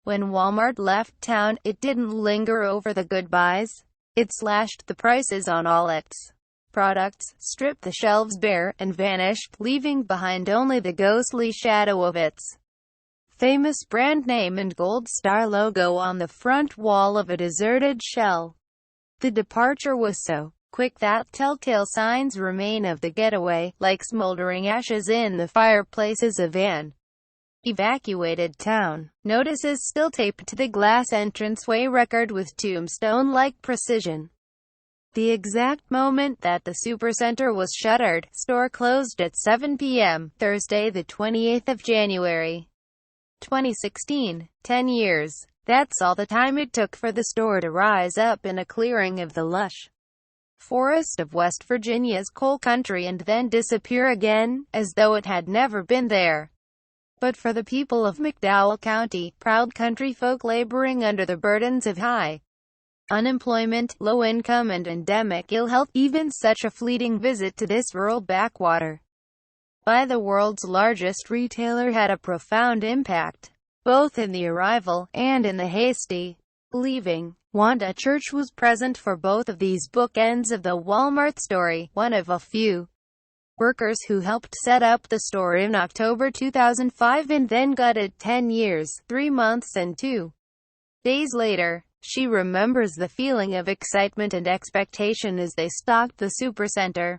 When Walmart left town, it didn't linger over the goodbyes. It slashed the prices on all its products, stripped the shelves bare, and vanished, leaving behind only the ghostly shadow of its famous brand name and gold star logo on the front wall of a deserted shell. The departure was so quick that telltale signs remain of the getaway, like smoldering ashes in the fireplaces of an evacuated town. Notices still taped to the glass entranceway record with tombstone-like precision the exact moment that the supercenter was shuttered. Store closed at 7 p.m. Thursday, the 28th of January, 2016. 10 years. That's all the time it took for the store to rise up in a clearing of the lush forest of West Virginia's coal country and then disappear again, as though it had never been there. But for the people of McDowell County, proud country folk laboring under the burdens of high unemployment, low income and endemic ill health, even such a fleeting visit to this rural backwater by the world's largest retailer had a profound impact, both in the arrival and in the hasty leaving. Wanda Church was present for both of these bookends of the Walmart story, one of a few workers who helped set up the store in October 2005 and then gutted 10 years, 3 months and 2 days later. She remembers the feeling of excitement and expectation as they stocked the supercenter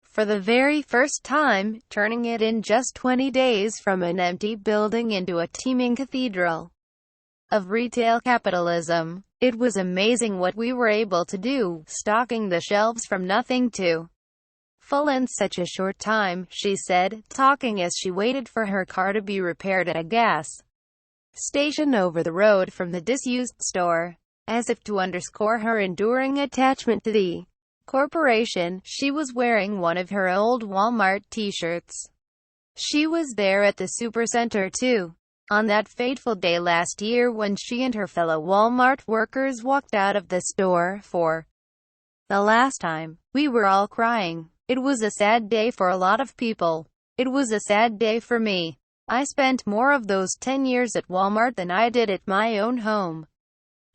for the very first time, turning it in just 20 days from an empty building into a teeming cathedral of retail capitalism. It was amazing what we were able to do, stocking the shelves from nothing to full in such a short time, she said, talking as she waited for her car to be repaired at a gas station over the road from the disused store. As if to underscore her enduring attachment to the corporation, she was wearing one of her old Walmart t-shirts. She was there at the supercenter too, on that fateful day last year when she and her fellow Walmart workers walked out of the store for the last time. We were all crying. It was a sad day for a lot of people. It was a sad day for me. I spent more of those 10 years at Walmart than I did at my own home.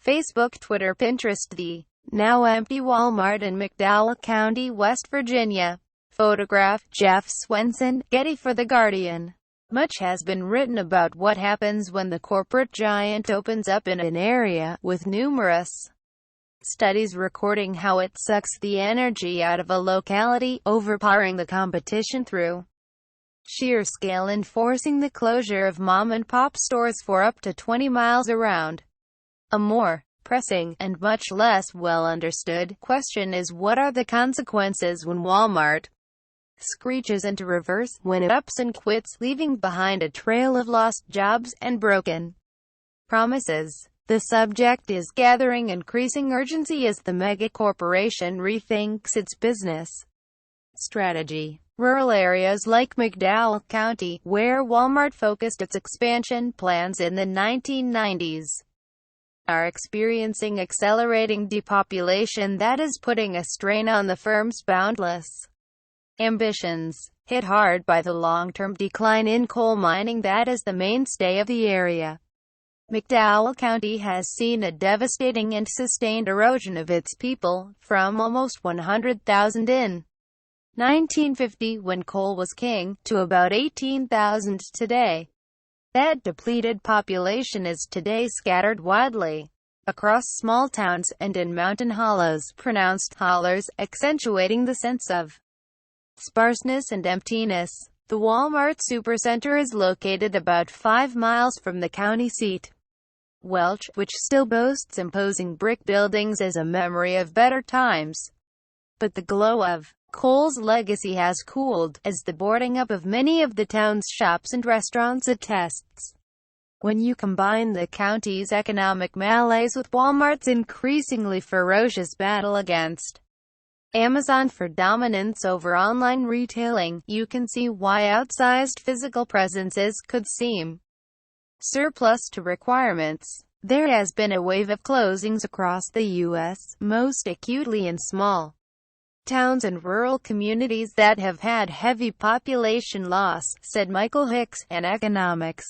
Facebook, Twitter, Pinterest. The now empty Walmart in McDowell County, West Virginia. Photograph, Jeff Swenson, Getty for The Guardian. Much has been written about what happens when the corporate giant opens up in an area, with numerous studies recording how it sucks the energy out of a locality, overpowering the competition through sheer scale and forcing the closure of mom-and-pop stores for up to 20 miles around. A more pressing, and much less well-understood, question is what are the consequences when Walmart screeches into reverse, when it ups and quits, leaving behind a trail of lost jobs and broken promises. The subject is gathering increasing urgency as the mega-corporation rethinks its business strategy. Rural areas like McDowell County, where Walmart focused its expansion plans in the 1990s, are experiencing accelerating depopulation that is putting a strain on the firm's boundless ambitions. Hit hard by the long-term decline in coal mining that is the mainstay of the area, McDowell County has seen a devastating and sustained erosion of its people, from almost 100,000 in 1950, when coal was king, to about 18,000 today. That depleted population is today scattered widely across small towns and in mountain hollows, pronounced hollers, accentuating the sense of sparseness and emptiness. The Walmart Supercenter is located about 5 miles from the county seat, Welch, which still boasts imposing brick buildings as a memory of better times. But the glow of coal's legacy has cooled, as the boarding up of many of the town's shops and restaurants attests. When you combine the county's economic malaise with Walmart's increasingly ferocious battle against Amazon for dominance over online retailing, you can see why outsized physical presences could seem surplus to requirements. There has been a wave of closings across the U.S., most acutely in small towns and rural communities that have had heavy population loss, said Michael Hicks, an economics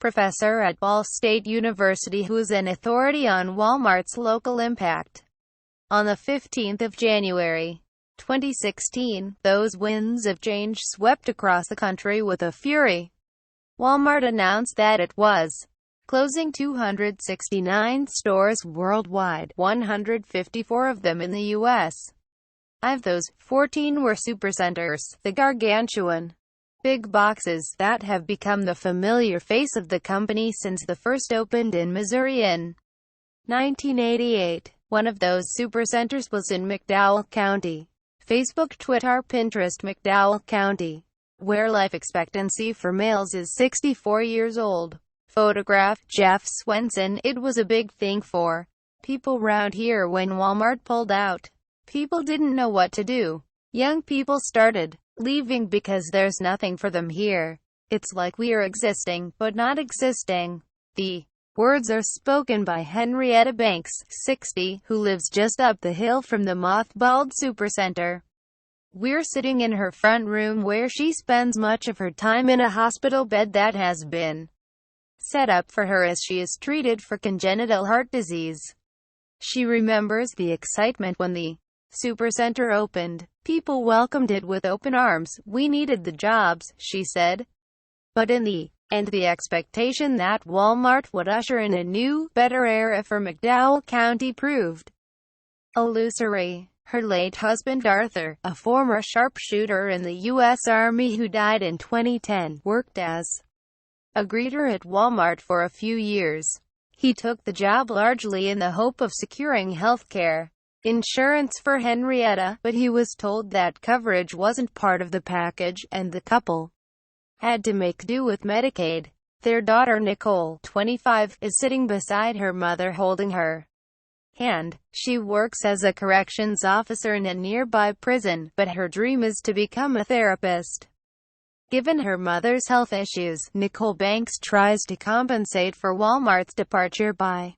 professor at Ball State University who is an authority on Walmart's local impact. On the 15th of January, 2016, those winds of change swept across the country with a fury. Walmart announced that it was closing 269 stores worldwide, 154 of them in the U.S. Of those, 14 were supercenters, the gargantuan big boxes that have become the familiar face of the company since the first opened in Missouri in 1988. One of those supercenters was in McDowell County. Facebook, Twitter, Pinterest. McDowell County, where life expectancy for males is 64 years old. Photograph, Jeff Swenson. It was a big thing for people round here when Walmart pulled out. People didn't know what to do. Young people started leaving because there's nothing for them here. It's like we are existing, but not existing. The words are spoken by Henrietta Banks, 60, who lives just up the hill from the mothballed supercenter. We're sitting in her front room where she spends much of her time in a hospital bed that has been set up for her as she is treated for congenital heart disease. She remembers the excitement when the supercenter opened. People welcomed it with open arms. We needed the jobs, she said. But in the end, the expectation that Walmart would usher in a new, better era for McDowell County proved illusory. Her late husband Arthur, a former sharpshooter in the U.S. Army who died in 2010, worked as a greeter at Walmart for a few years. He took the job largely in the hope of securing health care insurance for Henrietta, but he was told that coverage wasn't part of the package, and the couple had to make do with Medicaid. Their daughter Nicole, 25, is sitting beside her mother holding her hand. She works as a corrections officer in a nearby prison, but her dream is to become a therapist. Given her mother's health issues, Nicole Banks tries to compensate for Walmart's departure by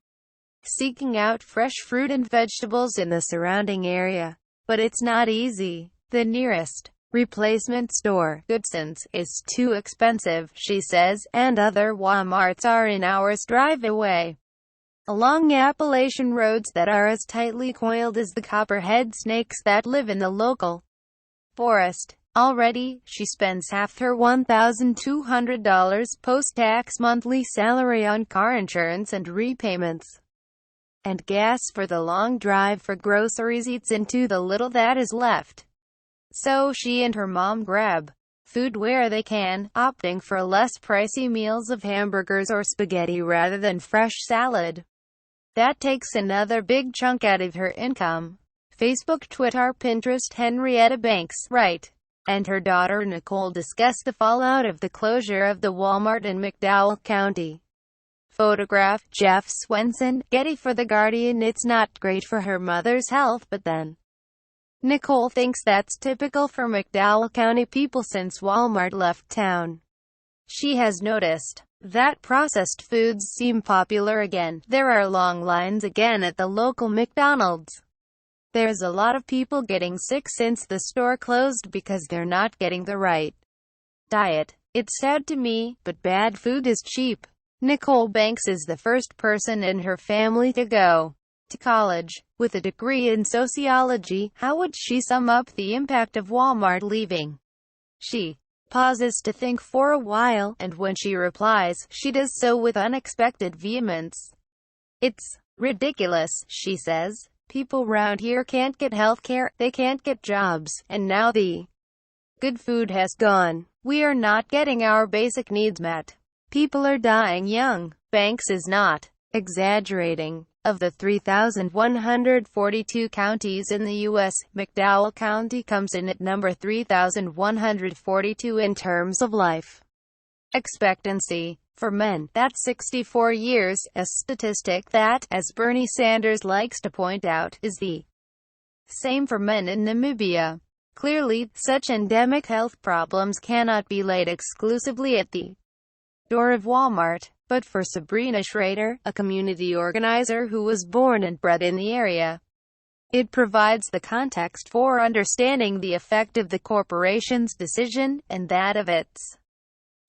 seeking out fresh fruit and vegetables in the surrounding area. But it's not easy. The nearest replacement store, Goodson's, is too expensive, she says, and other Walmarts are an hour's drive away, along Appalachian roads that are as tightly coiled as the copperhead snakes that live in the local forest. Already, she spends half her $1,200 post-tax monthly salary on car insurance and repayments and gas for the long drive for groceries eats into the little that is left. So she and her mom grab food where they can, opting for less pricey meals of hamburgers or spaghetti rather than fresh salad. That takes another big chunk out of her income. Facebook, Twitter, Pinterest. Henrietta Banks, right, and her daughter Nicole discuss the fallout of the closure of the Walmart in McDowell County. Photograph, Jeff Swenson, Getty. For The Guardian. It's not great for her mother's health, but then Nicole thinks that's typical for McDowell County people since Walmart left town. She has noticed that processed foods seem popular again. There are long lines again at the local McDonald's. There's a lot of people getting sick since the store closed because they're not getting the right diet. It's sad to me, but bad food is cheap. Nicole Banks is the first person in her family to go to college. With a degree in sociology, how would she sum up the impact of Walmart leaving? She pauses to think for a while, and when she replies, she does so with unexpected vehemence. It's ridiculous, she says. People round here can't get health care, they can't get jobs, and now the good food has gone. We are not getting our basic needs met. People are dying young. Banks is not exaggerating. Of the 3,142 counties in the U.S., McDowell County comes in at number 3,142 in terms of life expectancy. For men, that's 64 years, a statistic that, as Bernie Sanders likes to point out, is the same for men in Namibia. Clearly, such endemic health problems cannot be laid exclusively at the door of Walmart. But for Sabrina Schrader, a community organizer who was born and bred in the area, it provides the context for understanding the effect of the corporation's decision, and that of its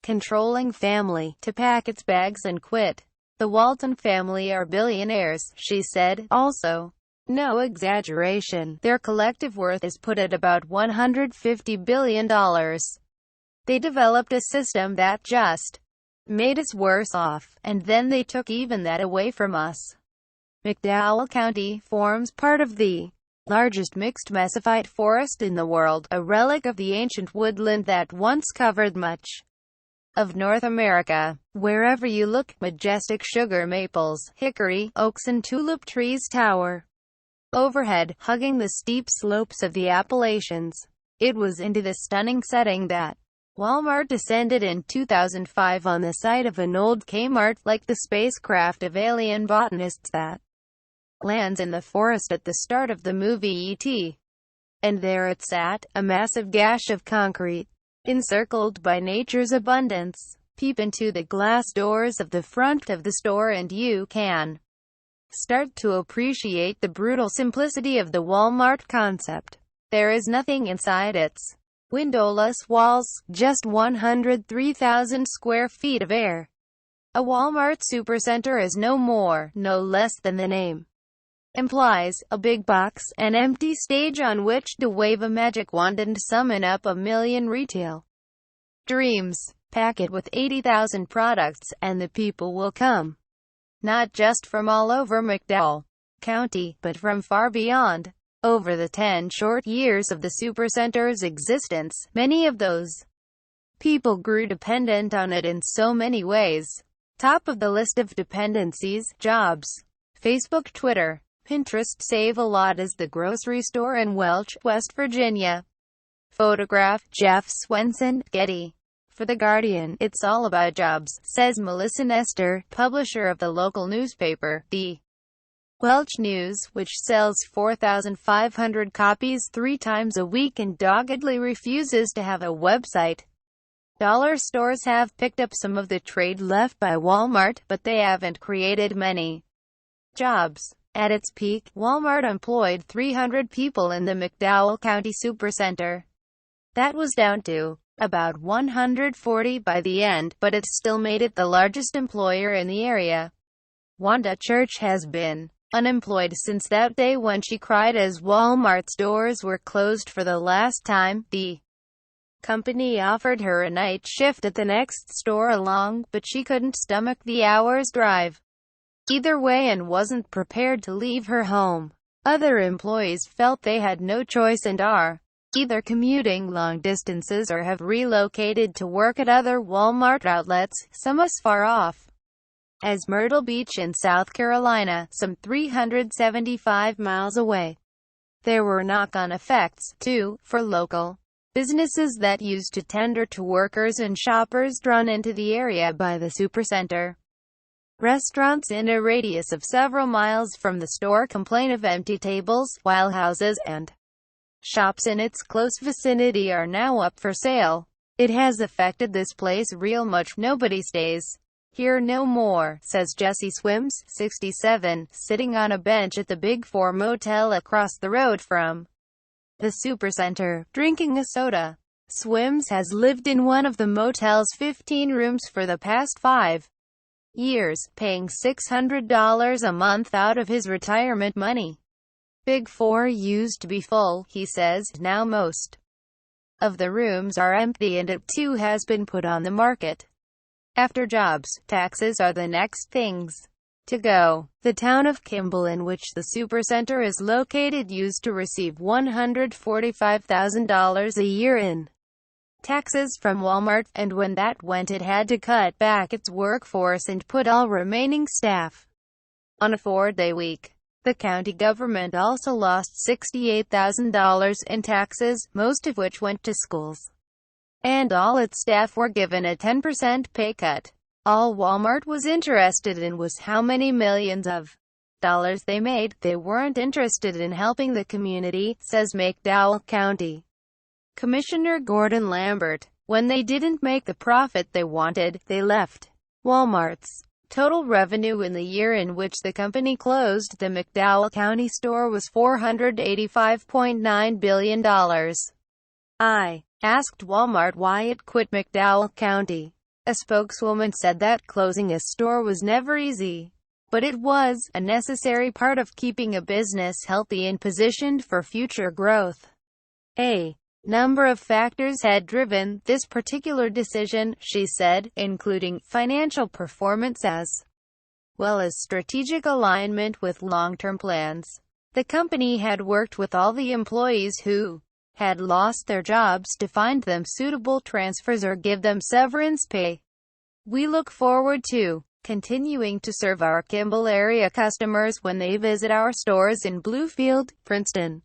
controlling family, to pack its bags and quit. The Walton family are billionaires, she said. Also, no exaggeration, their collective worth is put at about $150 billion. They developed a system that just made us worse off, and then they took even that away from us. McDowell County forms part of the largest mixed mesophyte forest in the world, a relic of the ancient woodland that once covered much of North America. Wherever you look, majestic sugar maples, hickory, oaks and tulip trees tower overhead, hugging the steep slopes of the Appalachians. It was into this stunning setting that Walmart descended in 2005 on the site of an old Kmart, like the spacecraft of alien botanists that lands in the forest at the start of the movie E.T. And there it sat, a massive gash of concrete, encircled by nature's abundance. Peep into the glass doors of the front of the store and you can start to appreciate the brutal simplicity of the Walmart concept. There is nothing inside its windowless walls, just 103,000 square feet of air. A Walmart supercenter is no more, no less than the name implies, a big box, an empty stage on which to wave a magic wand and summon up a million retail dreams. Pack it with 80,000 products, and the people will come. Not just from all over McDowell County, but from far beyond. Over the 10 short years of the supercenter's existence, many of those people grew dependent on it in so many ways. Top of the list of dependencies: jobs. Facebook, Twitter, Pinterest. Save-A-Lot is the grocery store in Welch, West Virginia. Photograph, Jeff Swenson, Getty. For The Guardian, it's all about jobs, says Melissa Nestor, publisher of the local newspaper, The Welch News, which sells 4,500 copies 3 times a week and doggedly refuses to have a website. Dollar stores have picked up some of the trade left by Walmart, but they haven't created many jobs. At its peak, Walmart employed 300 people in the McDowell County Supercenter. That was down to about 140 by the end, but it still made it the largest employer in the area. Wanda Church has been unemployed since that day when she cried as Walmart's doors were closed for the last time. The company offered her a night shift at the next store along, but she couldn't stomach the hour's drive either way and wasn't prepared to leave her home. Other employees felt they had no choice and are either commuting long distances or have relocated to work at other Walmart outlets, some as far off as Myrtle Beach in South Carolina, some 375 miles away. There were knock-on effects, too, for local businesses that used to tender to workers and shoppers drawn into the area by the supercenter. Restaurants in a radius of several miles from the store complain of empty tables, while houses and shops in its close vicinity are now up for sale. It has affected this place real much. Nobody stays here no more, says Jesse Swims, 67, sitting on a bench at the Big Four Motel across the road from the supercenter, drinking a soda. Swims has lived in one of the motel's 15 rooms for the past 5 years, paying $600 a month out of his retirement money. Big Four used to be full, he says. Now most of the rooms are empty and it too has been put on the market. After jobs, taxes are the next things to go. The town of Kimball, in which the supercenter is located, used to receive $145,000 a year in taxes from Walmart, and when that went, it had to cut back its workforce and put all remaining staff on a 4-day week. The county government also lost $68,000 in taxes, most of which went to schools. And all its staff were given a 10% pay cut. All Walmart was interested in was how many millions of dollars they made. They weren't interested in helping the community, says McDowell County Commissioner Gordon Lambert. When they didn't make the profit they wanted, they left. Walmart's total revenue in the year in which the company closed the McDowell County store was $485.9 billion. I asked Walmart why it quit McDowell County. A spokeswoman said that closing a store was never easy, but it was a necessary part of keeping a business healthy and positioned for future growth. A number of factors had driven this particular decision, she said, including financial performance as well as strategic alignment with long-term plans. The company had worked with all the employees who had lost their jobs to find them suitable transfers or give them severance pay. We look forward to continuing to serve our Kimball area customers when they visit our stores in Bluefield, Princeton,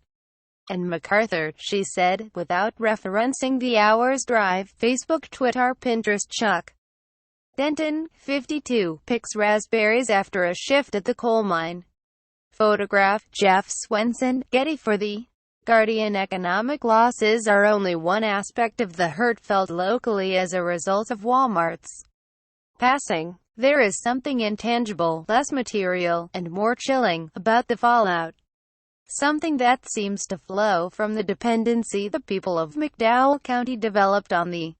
and MacArthur, she said, without referencing the hour's drive. Facebook, Twitter, Pinterest. Chuck Denton, 52, picks raspberries after a shift at the coal mine. Photograph, Jeff Swenson, Getty. For the Guardian, economic losses are only one aspect of the hurt felt locally as a result of Walmart's passing. There is something intangible, less material, and more chilling about the fallout. Something that seems to flow from the dependency the people of McDowell County developed on the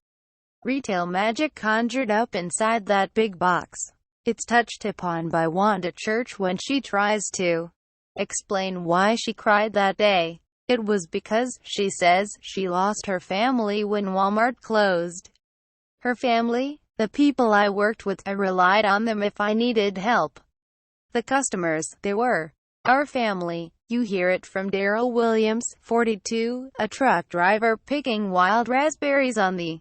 retail magic conjured up inside that big box. It's touched upon by Wanda Church when she tries to explain why she cried that day. It was because, she says, she lost her family when Walmart closed. Her family? The people I worked with, I relied on them if I needed help. The customers, they were our family. You hear it from Daryl Williams, 42, a truck driver picking wild raspberries on the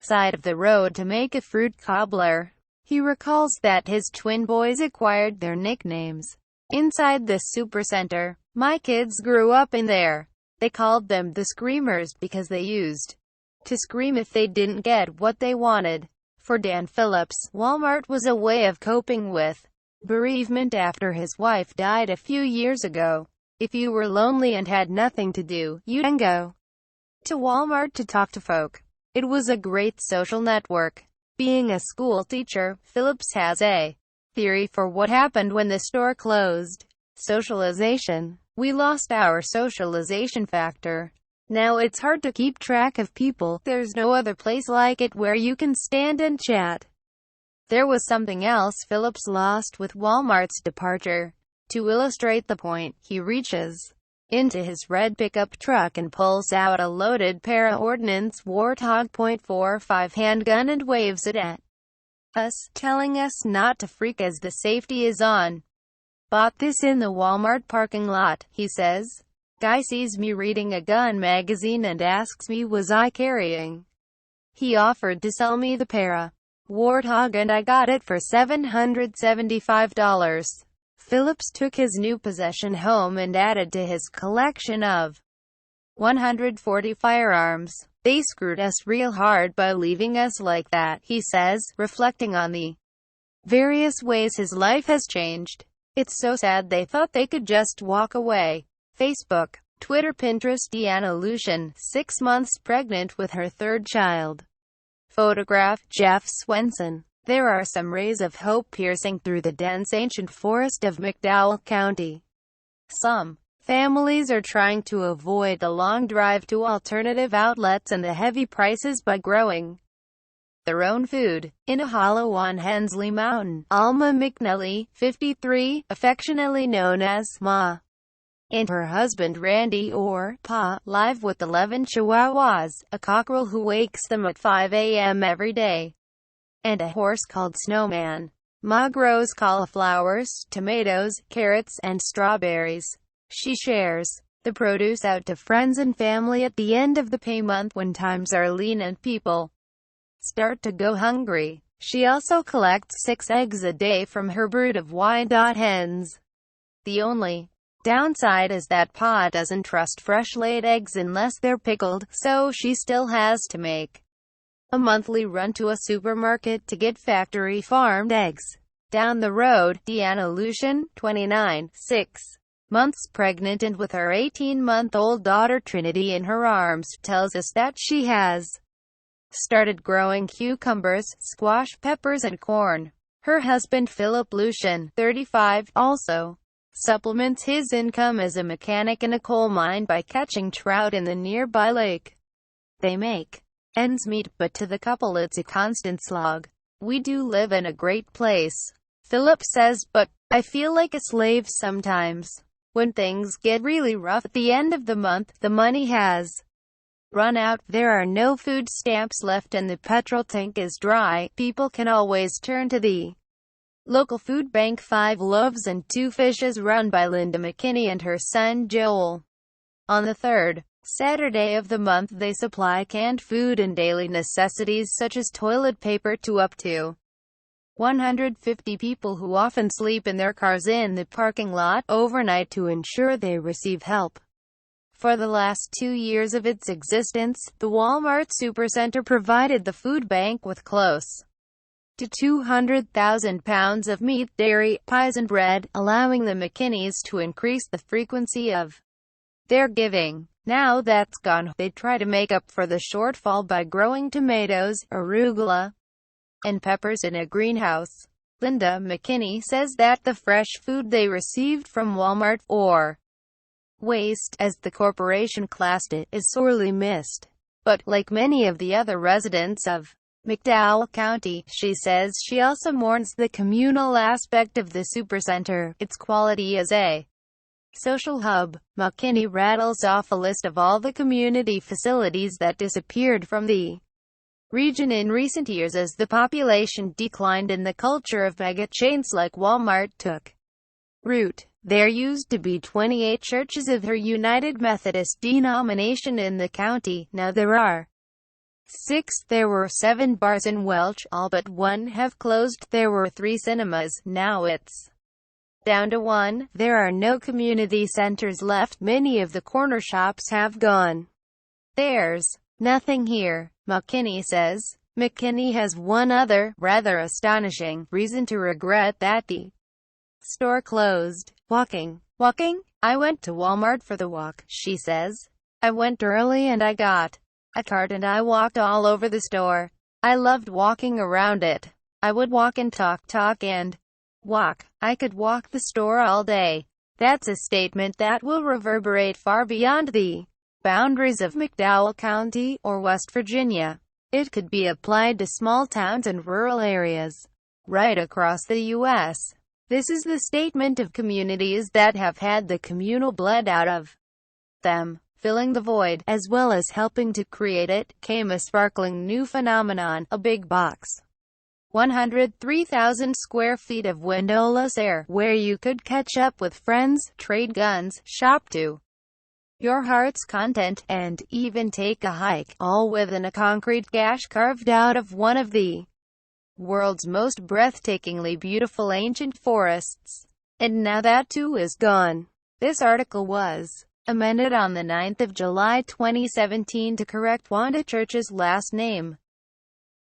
side of the road to make a fruit cobbler. He recalls that his twin boys acquired their nicknames inside the supercenter. My kids grew up in there. They called them the Screamers because they used to scream if they didn't get what they wanted. For Dan Phillips, Walmart was a way of coping with bereavement after his wife died a few years ago. If you were lonely and had nothing to do, you'd go to Walmart to talk to folk. It was a great social network. Being a school teacher, Phillips has a theory for what happened when the store closed. Socialization. We lost our socialization factor. Now it's hard to keep track of people. There's no other place like it where you can stand and chat. There was something else Phillips lost with Walmart's departure. To illustrate the point, he reaches into his red pickup truck and pulls out a loaded Para-Ordnance Warthog .45 handgun and waves it at us, telling us not to freak as the safety is on. Bought this in the Walmart parking lot, he says. Guy sees me reading a gun magazine and asks me was I carrying. He offered to sell me the Para-Warthog and I got it for $775. Phillips took his new possession home and added to his collection of 140 firearms. They screwed us real hard by leaving us like that, he says, reflecting on the various ways his life has changed. It's so sad they thought they could just walk away. Facebook, Twitter, Pinterest. Deanna Lucian, 6 months pregnant with her third child. Photograph, Jeff Swenson. There are some rays of hope piercing through the dense ancient forest of McDowell County. Some families are trying to avoid the long drive to alternative outlets and the heavy prices by growing their own food. In a hollow on Hensley Mountain, Alma McNally, 53, affectionately known as Ma, and her husband Randy, or Pa, live with 11 chihuahuas, a cockerel who wakes them at 5 a.m. every day, and a horse called Snowman. Ma grows cauliflowers, tomatoes, carrots, and strawberries. She shares the produce out to friends and family at the end of the pay month when times are lean and people start to go hungry. She also collects 6 eggs a day from her brood of Wyandotte hens. The only downside is that Pa doesn't trust fresh-laid eggs unless they're pickled, so she still has to make a monthly run to a supermarket to get factory-farmed eggs. Down the road, Deanna Lucian, 29, 6 months pregnant and with her 18-month-old daughter Trinity in her arms, tells us that she has started growing cucumbers, squash, peppers and corn. Her husband Philip Lucian, 35, also supplements his income as a mechanic in a coal mine by catching trout in the nearby lake. They make ends meet, but to the couple it's a constant slog. We do live in a great place, Philip says, but I feel like a slave sometimes. When things get really rough at the end of the month, the money has run out, there are no food stamps left and the petrol tank is dry, people can always turn to the local food bank. 5 loaves and 2 fishes, run by Linda McKinney and her son Joel. On the third Saturday of the month they supply canned food and daily necessities such as toilet paper to up to 150 people who often sleep in their cars in the parking lot overnight to ensure they receive help. For the last 2 years of its existence, the Walmart Supercenter provided the food bank with close to 200,000 pounds of meat, dairy, pies and bread, allowing the McKinneys to increase the frequency of their giving. Now that's gone, they try to make up for the shortfall by growing tomatoes, arugula, and peppers in a greenhouse. Linda McKinney says that the fresh food they received from Walmart, or waste, as the corporation classed it, is sorely missed. But, like many of the other residents of McDowell County, she says she also mourns the communal aspect of the supercenter, its quality as a social hub. McKinney rattles off a list of all the community facilities that disappeared from the region in recent years as the population declined and the culture of mega chains like Walmart took root. There used to be 28 churches of her United Methodist denomination in the county, now there are 6. There were 7 bars in Welch, all but 1 have closed. There were 3 cinemas, now it's down to 1. There are no community centers left, many of the corner shops have gone. There's nothing here, McKinney says. McKinney has one other, rather astonishing, reason to regret that the store closed. Walking. I went to Walmart for the walk, she says. I went early and I got a cart and I walked all over the store. I loved walking around it. I would walk and talk and walk. I could walk the store all day. That's a statement that will reverberate far beyond the boundaries of McDowell County, or West Virginia. It could be applied to small towns and rural areas right across the U.S. This is the statement of communities that have had the communal blood out of them. Filling the void, as well as helping to create it, came a sparkling new phenomenon, a big box. 103,000 square feet of windowless air, where you could catch up with friends, trade guns, shop to your heart's content, and even take a hike, all within a concrete gash carved out of one of the world's most breathtakingly beautiful ancient forests. And now that too is gone. This article was amended on the 9th of July 2017 to correct Wanda Church's last name.